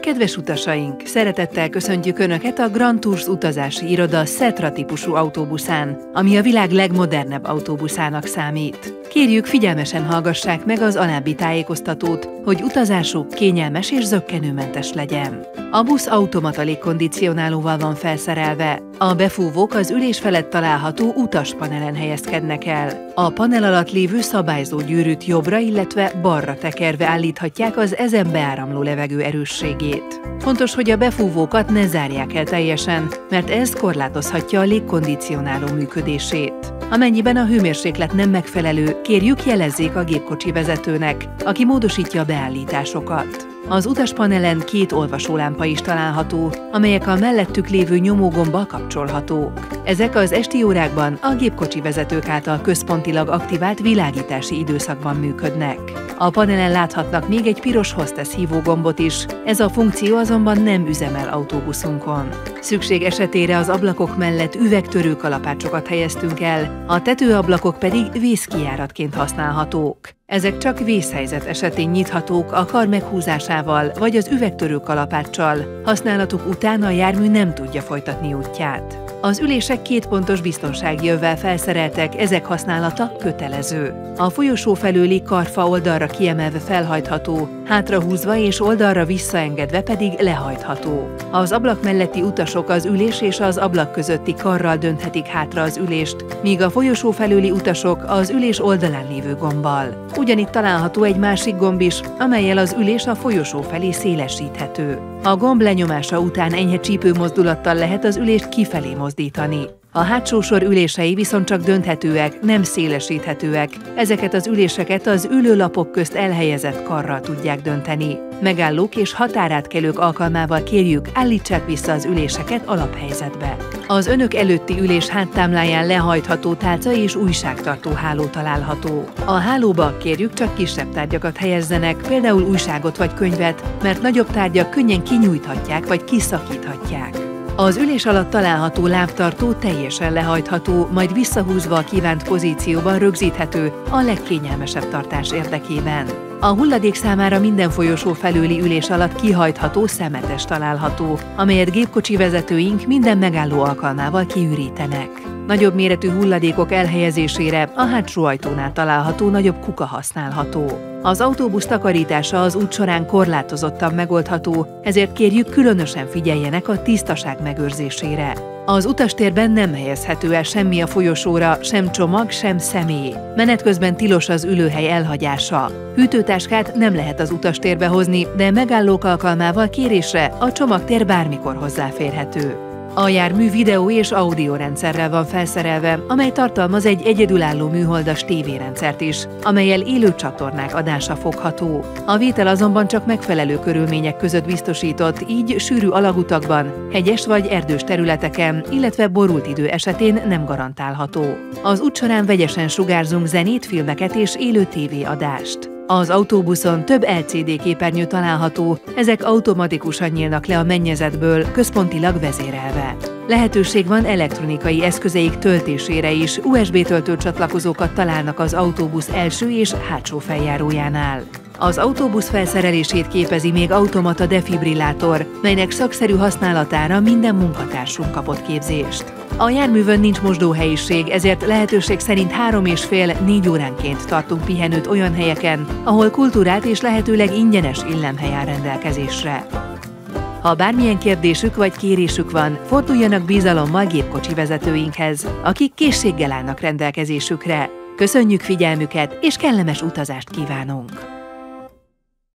Kedves utasaink, szeretettel köszöntjük Önöket a Grand Tours utazási iroda Setra típusú autóbuszán, ami a világ legmodernebb autóbuszának számít. Kérjük, figyelmesen hallgassák meg az alábbi tájékoztatót, hogy utazásuk kényelmes és zökkenőmentes legyen. A busz automata légkondicionálóval van felszerelve. A befúvók az ülés felett található utaspanelen helyezkednek el. A panel alatt lévő szabályzó gyűrűt jobbra, illetve balra tekerve állíthatják az ezen beáramló levegő erősségét. Fontos, hogy a befúvókat ne zárják el teljesen, mert ez korlátozhatja a légkondicionáló működését. Amennyiben a hőmérséklet nem megfelelő, kérjük, jelezzék a gépkocsi vezetőnek, aki módosítja a beállításokat. Az utaspanelen 2 olvasólámpa is található, amelyek a mellettük lévő nyomógombbal kapcsolhatók. Ezek az esti órákban a gépkocsi vezetők által központilag aktivált világítási időszakban működnek. A panelen láthatnak még egy piros hostess hívógombot is, ez a funkció azonban nem üzemel autóbuszunkon. Szükség esetére az ablakok mellett üvegtörő kalapácsokat helyeztünk el, a tetőablakok pedig vészkijáratként használhatók. Ezek csak vészhelyzet esetén nyithatók a kar meghúzásával vagy az üvegtörő kalapáccsal, használatuk után a jármű nem tudja folytatni útját. Az ülések 2 pontos biztonsági övvel felszereltek, ezek használata kötelező. A folyosó felőli karfa oldalra kiemelve felhajtható, hátrahúzva és oldalra visszaengedve pedig lehajtható. Az ablak melletti utasok az ülés és az ablak közötti karral dönthetik hátra az ülést, míg a folyosó felőli utasok az ülés oldalán lévő gombbal. Ugyanitt található egy másik gomb is, amellyel az ülés a folyosó felé szélesíthető. A gomb lenyomása után enyhe csípőmozdulattal lehet az ülést kifelé mozdítani. A hátsó sor ülései viszont csak dönthetőek, nem szélesíthetőek. Ezeket az üléseket az ülőlapok közt elhelyezett karral tudják dönteni. Megállók és határátkelők alkalmával kérjük, állítsák vissza az üléseket alaphelyzetbe. Az önök előtti ülés háttámláján lehajtható tálca és újságtartó háló található. A hálóba kérjük, csak kisebb tárgyakat helyezzenek, például újságot vagy könyvet, mert nagyobb tárgyak könnyen kinyújthatják vagy kiszakíthatják. Az ülés alatt található lábtartó teljesen lehajtható, majd visszahúzva a kívánt pozícióban rögzíthető a legkényelmesebb tartás érdekében. A hulladék számára minden folyosó felőli ülés alatt kihajtható szemetes található, amelyet gépkocsi vezetőink minden megálló alkalmával kiürítenek. Nagyobb méretű hulladékok elhelyezésére a hátsó ajtónál található nagyobb kuka használható. Az autóbusz takarítása az út során korlátozottan megoldható, ezért kérjük, különösen figyeljenek a tisztaság megőrzésére. Az utastérben nem helyezhető el semmi a folyosóra, sem csomag, sem személy. Menet közben tilos az ülőhely elhagyása. Hűtőtáskát nem lehet az utastérbe hozni, de megállók alkalmával kérésre a csomagtér bármikor hozzáférhető. A jármű videó és audio rendszerrel van felszerelve, amely tartalmaz egy egyedülálló műholdas tévérendszert is, amellyel élő csatornák adása fogható. A vétel azonban csak megfelelő körülmények között biztosított, így sűrű alagutakban, hegyes vagy erdős területeken, illetve borult idő esetén nem garantálható. Az út során vegyesen sugárzunk zenét, filmeket és élő tévéadást. Az autóbuszon több LCD képernyő található, ezek automatikusan nyílnak le a mennyezetből, központilag vezérelve. Lehetőség van elektronikai eszközeik töltésére is, USB töltőcsatlakozókat találnak az autóbusz első és hátsó feljárójánál. Az autóbusz felszerelését képezi még automata defibrillátor, melynek szakszerű használatára minden munkatársunk kapott képzést. A járművön nincs mosdóhelyiség, ezért lehetőség szerint 3,5–4 óránként tartunk pihenőt olyan helyeken, ahol kultúrát és lehetőleg ingyenes illemhely áll rendelkezésre. Ha bármilyen kérdésük vagy kérésük van, forduljanak bizalommal gépkocsi vezetőinkhez, akik készséggel állnak rendelkezésükre. Köszönjük figyelmüket, és kellemes utazást kívánunk!